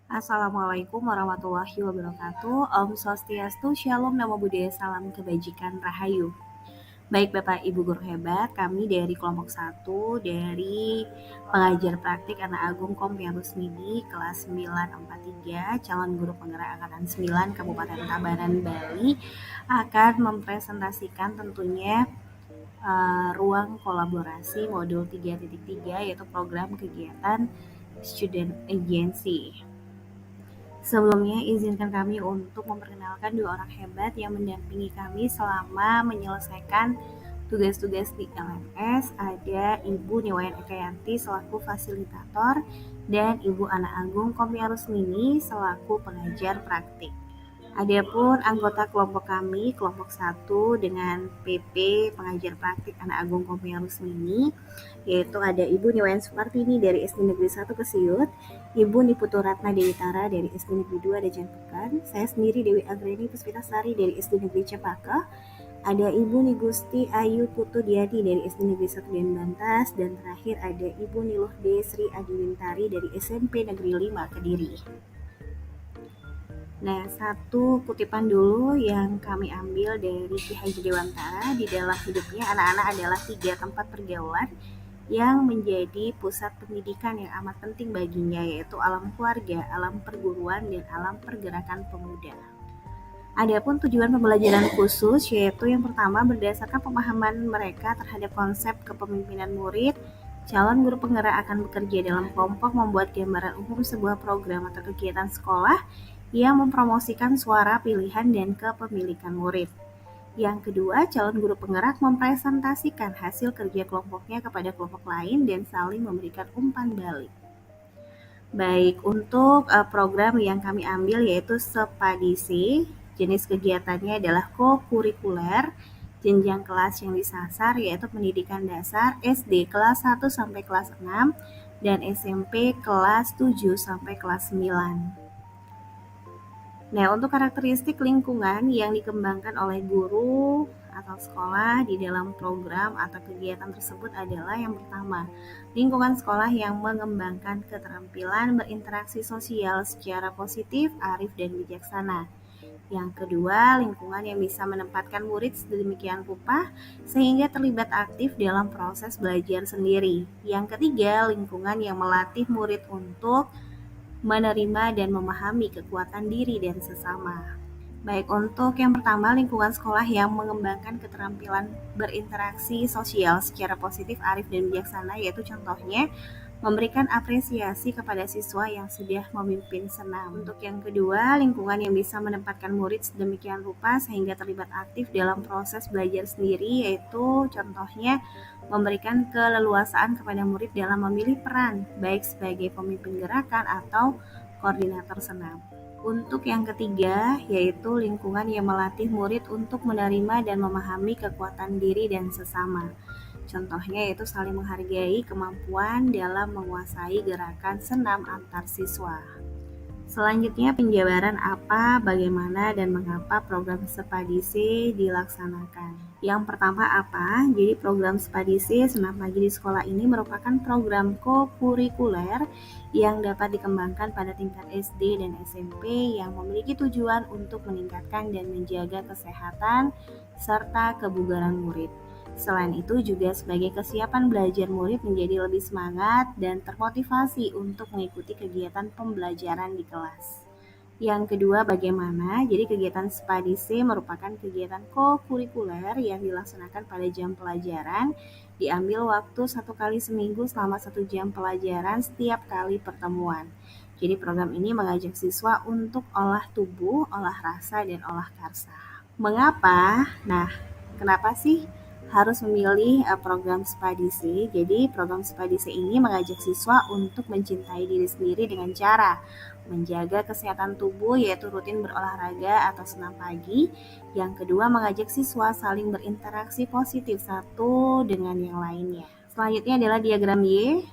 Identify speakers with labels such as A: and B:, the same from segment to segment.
A: Assalamualaikum warahmatullahi wabarakatuh. Om Swastiastu, Shalom, Namo Buddhaya, Salam Kebajikan, Rahayu. Baik Bapak Ibu guru hebat, kami dari kelompok 1 dari pengajar praktik Anak Agung Kompian Rusmini kelas 943 calon guru penggerak angkatan 9 Kabupaten Tabanan, Bali akan mempresentasikan tentunya ruang kolaborasi modul 3.3 yaitu program kegiatan Student Agency. Sebelumnya, izinkan kami untuk memperkenalkan dua orang hebat yang mendampingi kami selama menyelesaikan tugas-tugas di LMS. Ada Ibu Niwayan Ekayanti selaku fasilitator dan Ibu Ana Agung Kompian Rusmini selaku pengajar praktik. Adapun anggota kelompok kami, kelompok 1 dengan PP pengajar praktik Anak Agung Kompian Rusmini, yaitu ada Ibu Niwayan Supartini dari SD Negeri 1 Kesiut, Ibu Niputu Ratna Dewi Tara dari SD Negeri 2 Dajan Pekan, saya sendiri Dewi Agreni Puspitasari dari SD Negeri Cempaka, ada Ibu Nigusti Ayu Putu Diadi dari SD Negeri 1 Bantas, dan terakhir ada Ibu Niluh Desri Adiwintari dari SMP Negeri 5 Kediri. Nah, satu kutipan dulu yang kami ambil dari Ki Haji Dewantara, di dalam hidupnya anak-anak adalah 3 tempat pergaulan yang menjadi pusat pendidikan yang amat penting baginya, yaitu alam keluarga, alam perguruan, dan alam pergerakan pemuda. Adapun tujuan pembelajaran khusus yaitu yang pertama berdasarkan pemahaman mereka terhadap konsep kepemimpinan murid, calon guru penggerak akan bekerja dalam kelompok membuat gambaran umum sebuah program atau kegiatan sekolah yang mempromosikan suara, pilihan, dan kepemilikan murid. Yang kedua, calon guru penggerak mempresentasikan hasil kerja kelompoknya kepada kelompok lain dan saling memberikan umpan balik. Baik, untuk program yang kami ambil yaitu Sepadisi, jenis kegiatannya adalah co-kurikuler, jenjang kelas yang disasar yaitu pendidikan dasar SD kelas 1 sampai kelas 6 dan SMP kelas 7 sampai kelas 9. Nah, untuk karakteristik lingkungan yang dikembangkan oleh guru atau sekolah di dalam program atau kegiatan tersebut adalah yang pertama, lingkungan sekolah yang mengembangkan keterampilan berinteraksi sosial secara positif, arif, dan bijaksana. Yang kedua, lingkungan yang bisa menempatkan murid sedemikian rupa sehingga terlibat aktif dalam proses belajar sendiri. Yang ketiga, lingkungan yang melatih murid untuk menerima dan memahami kekuatan diri dan sesama. Baik, untuk yang pertama, lingkungan sekolah yang mengembangkan keterampilan berinteraksi sosial secara positif, arif, dan bijaksana, yaitu contohnya memberikan apresiasi kepada siswa yang sudah memimpin senam. Untuk yang kedua, lingkungan yang bisa menempatkan murid sedemikian rupa sehingga terlibat aktif dalam proses belajar sendiri, yaitu contohnya memberikan keleluasaan kepada murid dalam memilih peran, baik sebagai pemimpin gerakan atau koordinator senam. Untuk yang ketiga, yaitu lingkungan yang melatih murid untuk menerima dan memahami kekuatan diri dan sesama. Contohnya yaitu saling menghargai kemampuan dalam menguasai gerakan senam antar siswa. Selanjutnya, penjabaran apa, bagaimana, dan mengapa program Sepadisi dilaksanakan. Yang pertama apa? Jadi program Sepadisi Senam Pagi di Sekolah ini merupakan program co-kurikuler yang dapat dikembangkan pada tingkat SD dan SMP yang memiliki tujuan untuk meningkatkan dan menjaga kesehatan serta kebugaran murid. Selain itu juga sebagai kesiapan belajar murid menjadi lebih semangat dan termotivasi untuk mengikuti kegiatan pembelajaran di kelas. Yang kedua, bagaimana? Jadi kegiatan Sepadisi merupakan kegiatan co-kurikuler yang dilaksanakan pada jam pelajaran, diambil waktu 1 kali seminggu selama 1 jam pelajaran setiap kali pertemuan. Jadi program ini mengajak siswa untuk olah tubuh, olah rasa, dan olah karsa. Mengapa? Nah, kenapa sih harus memilih program Sepadisi? Jadi program Sepadisi ini mengajak siswa untuk mencintai diri sendiri dengan cara menjaga kesehatan tubuh yaitu rutin berolahraga atau senam pagi. Yang kedua, mengajak siswa saling berinteraksi positif satu dengan yang lainnya. Selanjutnya adalah diagram Y,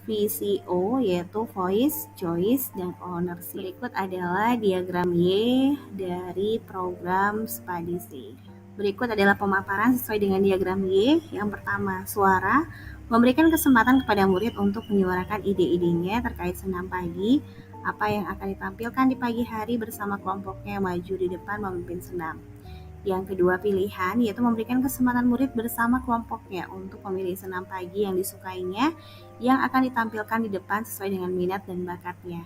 A: VCO yaitu Voice, Choice, dan Ownership. Berikut adalah diagram Y dari program Sepadisi. Berikut adalah pemaparan sesuai dengan diagram Y. Yang pertama, suara memberikan kesempatan kepada murid untuk menyuarakan ide-idenya terkait senam pagi apa yang akan ditampilkan di pagi hari bersama kelompoknya yang maju di depan memimpin senam. Yang kedua pilihan yaitu memberikan kesempatan murid bersama kelompoknya untuk memilih senam pagi yang disukainya yang akan ditampilkan di depan sesuai dengan minat dan bakatnya.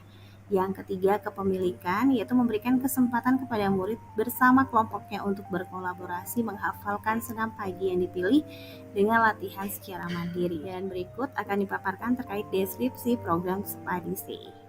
A: Yang ketiga kepemilikan yaitu memberikan kesempatan kepada murid bersama kelompoknya untuk berkolaborasi menghafalkan senam pagi yang dipilih dengan latihan secara mandiri. Dan berikut akan dipaparkan terkait deskripsi program Spdc.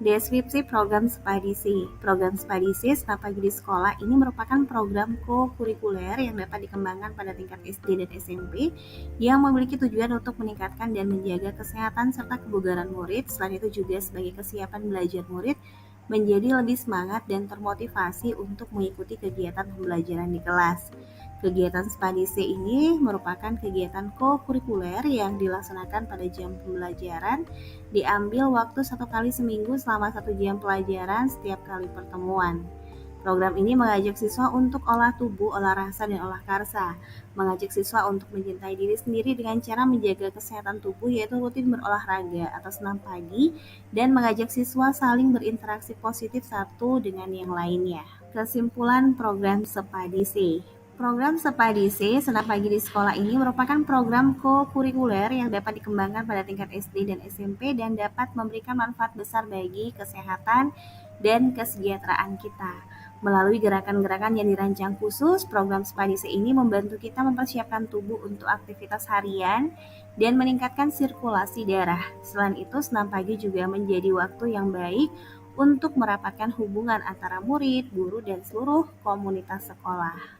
A: Deskripsi program Spdc. Program Spdc Senam Pagi di Sekolah ini merupakan program co-kurikuler yang dapat dikembangkan pada tingkat SD dan SMP yang memiliki tujuan untuk meningkatkan dan menjaga kesehatan serta kebugaran murid. Selain itu juga sebagai kesiapan belajar murid menjadi lebih semangat dan termotivasi untuk mengikuti kegiatan pembelajaran di kelas. Kegiatan Spdc ini merupakan kegiatan co-kurikuler yang dilaksanakan pada jam pembelajaran, diambil waktu 1 kali seminggu selama 1 jam pelajaran setiap kali pertemuan. Program ini mengajak siswa untuk olah tubuh, olah rasa, dan olah karsa, mengajak siswa untuk mencintai diri sendiri dengan cara menjaga kesehatan tubuh yaitu rutin berolahraga atau senam pagi, dan mengajak siswa saling berinteraksi positif satu dengan yang lainnya. Kesimpulan program Spdc. Program Spdc Senam Pagi di Sekolah ini merupakan program co-kurikuler yang dapat dikembangkan pada tingkat SD dan SMP dan dapat memberikan manfaat besar bagi kesehatan dan kesejahteraan kita. Melalui gerakan-gerakan yang dirancang khusus, program Spdc ini membantu kita mempersiapkan tubuh untuk aktivitas harian dan meningkatkan sirkulasi darah. Selain itu, senam pagi juga menjadi waktu yang baik untuk merapatkan hubungan antara murid, guru, dan seluruh komunitas sekolah.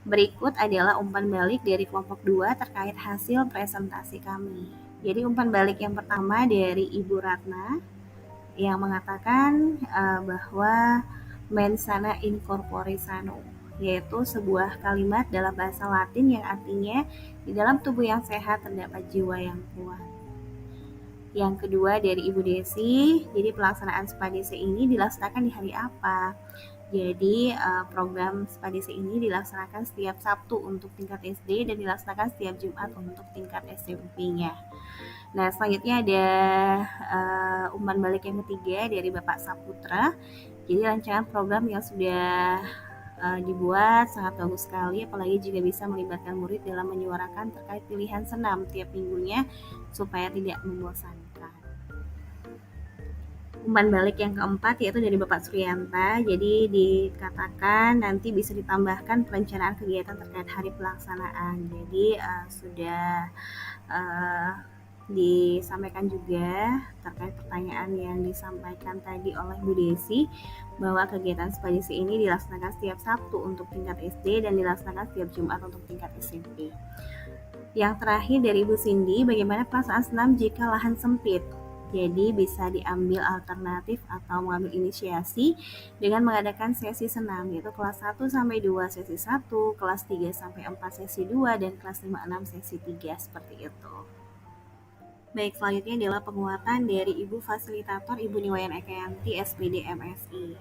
A: Berikut adalah umpan balik dari kelompok 2 terkait hasil presentasi kami. Jadi umpan balik yang pertama dari Ibu Ratna yang mengatakan bahwa mens sana in corpore sano, yaitu sebuah kalimat dalam bahasa Latin yang artinya di dalam tubuh yang sehat terdapat jiwa yang kuat. Yang kedua dari Ibu Desi, jadi pelaksanaan Spdc ini dilaksanakan di hari apa? Jadi program Spdc ini dilaksanakan setiap Sabtu untuk tingkat SD dan dilaksanakan setiap Jumat untuk tingkat SMP-nya. Nah, selanjutnya ada umpan balik yang ketiga dari Bapak Saputra. Jadi rancangan program yang sudah dibuat sangat bagus sekali, apalagi jika bisa melibatkan murid dalam menyuarakan terkait pilihan senam tiap minggunya supaya tidak membosankan. Umpan balik yang keempat yaitu dari Bapak Suryanta. Jadi dikatakan nanti bisa ditambahkan perencanaan kegiatan terkait hari pelaksanaan. Jadi sudah disampaikan juga terkait pertanyaan yang disampaikan tadi oleh Bu Desi bahwa kegiatan Spdc ini dilaksanakan setiap Sabtu untuk tingkat SD dan dilaksanakan setiap Jumat untuk tingkat SMP. Yang terakhir dari Bu Cindy, bagaimana pelaksanaan senam jika lahan sempit? Jadi bisa diambil alternatif atau mengambil inisiasi dengan mengadakan sesi senam yaitu kelas 1-2 sesi 1, kelas 3-4 sesi 2, dan kelas 5-6 sesi 3 seperti itu. Baik, selanjutnya adalah penguatan dari Ibu Fasilitator Ibu Niwayan Ekayanti SPD MSI.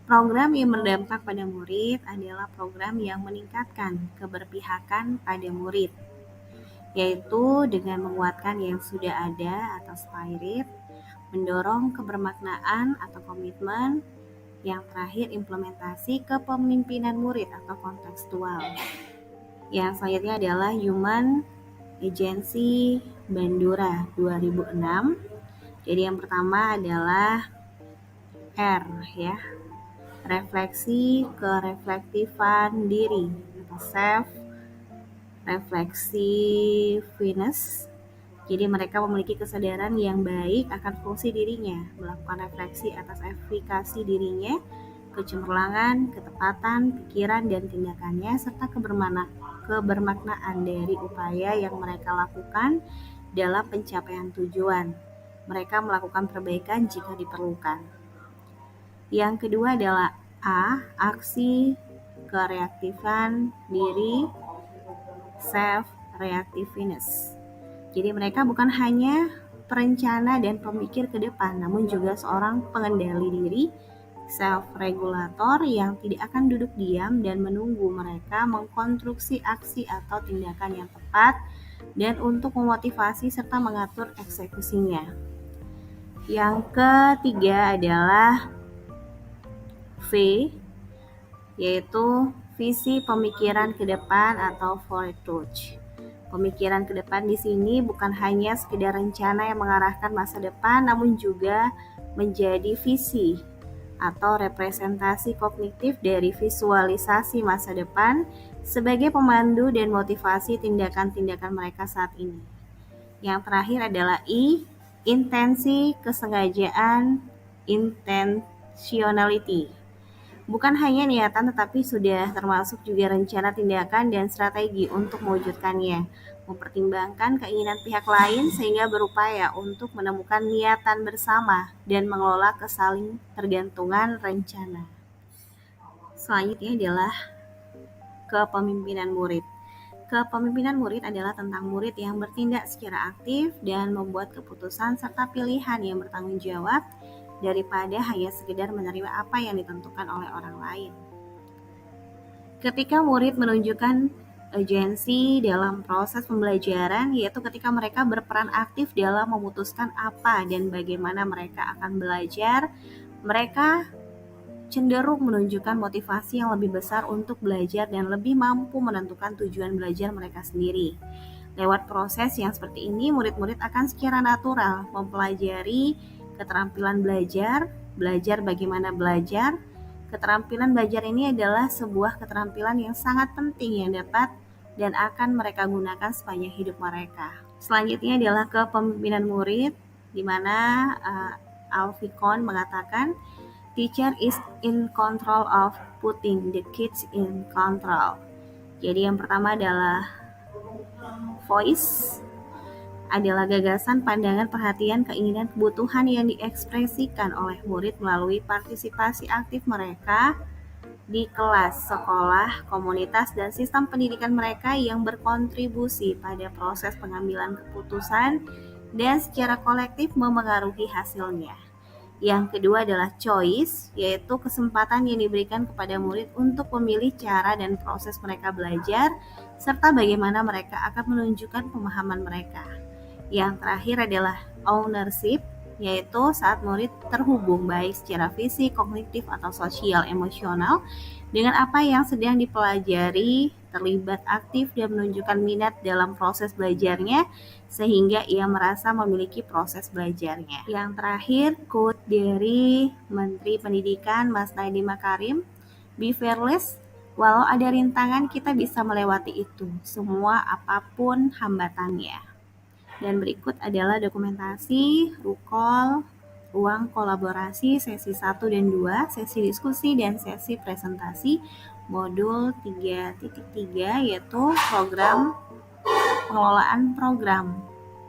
A: Program yang berdampak pada murid adalah program yang meningkatkan keberpihakan pada murid, yaitu dengan menguatkan yang sudah ada atau spirit, mendorong kebermaknaan atau komitmen, yang terakhir implementasi kepemimpinan murid atau kontekstual. Yang selanjutnya adalah Human Agency Bandura 2006. Jadi yang pertama adalah R ya, refleksi kereflektifan diri atau self reflexiveness. Jadi mereka memiliki kesadaran yang baik akan fungsi dirinya, melakukan refleksi atas efikasi dirinya, kecemerlangan, ketepatan, pikiran, dan tindakannya, serta kebermaknaan dari upaya yang mereka lakukan dalam pencapaian tujuan. Mereka melakukan perbaikan jika diperlukan. Yang kedua adalah A, aksi kereaktifan diri, self-reactiveness. Jadi mereka bukan hanya perencana dan pemikir ke depan, namun juga seorang pengendali diri, self-regulator yang tidak akan duduk diam dan menunggu. Mereka mengkonstruksi aksi atau tindakan yang tepat dan untuk memotivasi serta mengatur eksekusinya. Yang ketiga adalah V, yaitu visi pemikiran ke depan atau forward. Pemikiran ke depan di sini bukan hanya sekedar rencana yang mengarahkan masa depan, namun juga menjadi visi atau representasi kognitif dari visualisasi masa depan sebagai pemandu dan motivasi tindakan-tindakan mereka saat ini. Yang terakhir adalah I, intensi, kesengajaan, intentionality. Bukan hanya niatan tetapi sudah termasuk juga rencana tindakan dan strategi untuk mewujudkannya. Mempertimbangkan keinginan pihak lain sehingga berupaya untuk menemukan niatan bersama dan mengelola kesaling tergantungan rencana. Selanjutnya adalah kepemimpinan murid. Kepemimpinan murid adalah tentang murid yang bertindak secara aktif dan membuat keputusan serta pilihan yang bertanggung jawab daripada hanya sekedar menerima apa yang ditentukan oleh orang lain. Ketika murid menunjukkan agensi dalam proses pembelajaran, yaitu ketika mereka berperan aktif dalam memutuskan apa dan bagaimana mereka akan belajar, mereka cenderung menunjukkan motivasi yang lebih besar untuk belajar dan lebih mampu menentukan tujuan belajar mereka sendiri. Lewat proses yang seperti ini, murid-murid akan secara natural mempelajari keterampilan belajar bagaimana belajar. Keterampilan belajar ini adalah sebuah keterampilan yang sangat penting yang dapat dan akan mereka gunakan sepanjang hidup mereka. Selanjutnya adalah kepemimpinan murid, di mana Alfikon mengatakan, teacher is in control of putting the kids in control. Jadi yang pertama adalah voice, adalah gagasan, pandangan, perhatian, keinginan, kebutuhan yang diekspresikan oleh murid melalui partisipasi aktif mereka di kelas, sekolah, komunitas, dan sistem pendidikan mereka yang berkontribusi pada proses pengambilan keputusan dan secara kolektif memengaruhi hasilnya. Yang kedua adalah choice, yaitu kesempatan yang diberikan kepada murid untuk memilih cara dan proses mereka belajar, serta bagaimana mereka akan menunjukkan pemahaman mereka. Yang terakhir adalah ownership, yaitu saat murid terhubung baik secara fisik, kognitif, atau sosial, emosional dengan apa yang sedang dipelajari, terlibat aktif dan menunjukkan minat dalam proses belajarnya sehingga ia merasa memiliki proses belajarnya. Yang terakhir, quote dari Menteri Pendidikan Mas Nadiem Makarim, be fearless, walau ada rintangan kita bisa melewati itu, semua apapun hambatannya. Dan berikut adalah dokumentasi, rukol, ruang kolaborasi, sesi 1 dan 2, sesi diskusi, dan sesi presentasi modul 3.3, yaitu program pengelolaan program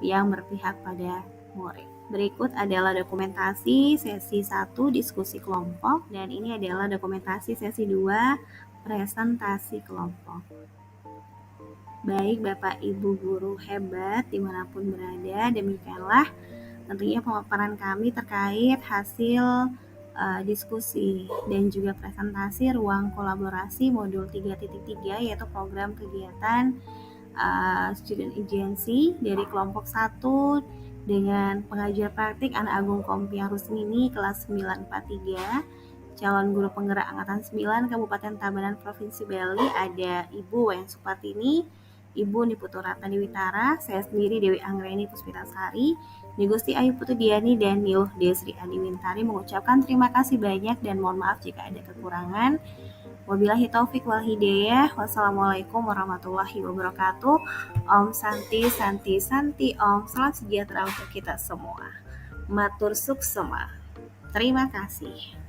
A: yang berpihak pada murid. Berikut adalah dokumentasi sesi 1 diskusi kelompok, dan ini adalah dokumentasi sesi 2 presentasi kelompok. Baik Bapak Ibu guru hebat dimanapun berada, demikianlah tentunya pemaparan kami terkait hasil diskusi dan juga presentasi ruang kolaborasi modul 3.3, yaitu program kegiatan student agency dari kelompok 1 dengan pengajar praktik Ana Agung Kompiang Rusmini kelas 943, calon guru penggerak angkatan 9 Kabupaten Tabanan Provinsi Bali, ada Ibu Wayan Supartini, Ibu Niputu Ratna Dewitara, saya sendiri Dewi Anggreni Puspitasari, Nigusti Ayu Putudiani, dan Niluh Desri Adiwintari mengucapkan terima kasih banyak dan mohon maaf jika ada kekurangan. Wabillahi taufik wal hidayah. Wassalamualaikum warahmatullahi wabarakatuh. Om Santi Santi Santi Om. Salam sejahtera untuk kita semua. Matur suksema. Terima kasih.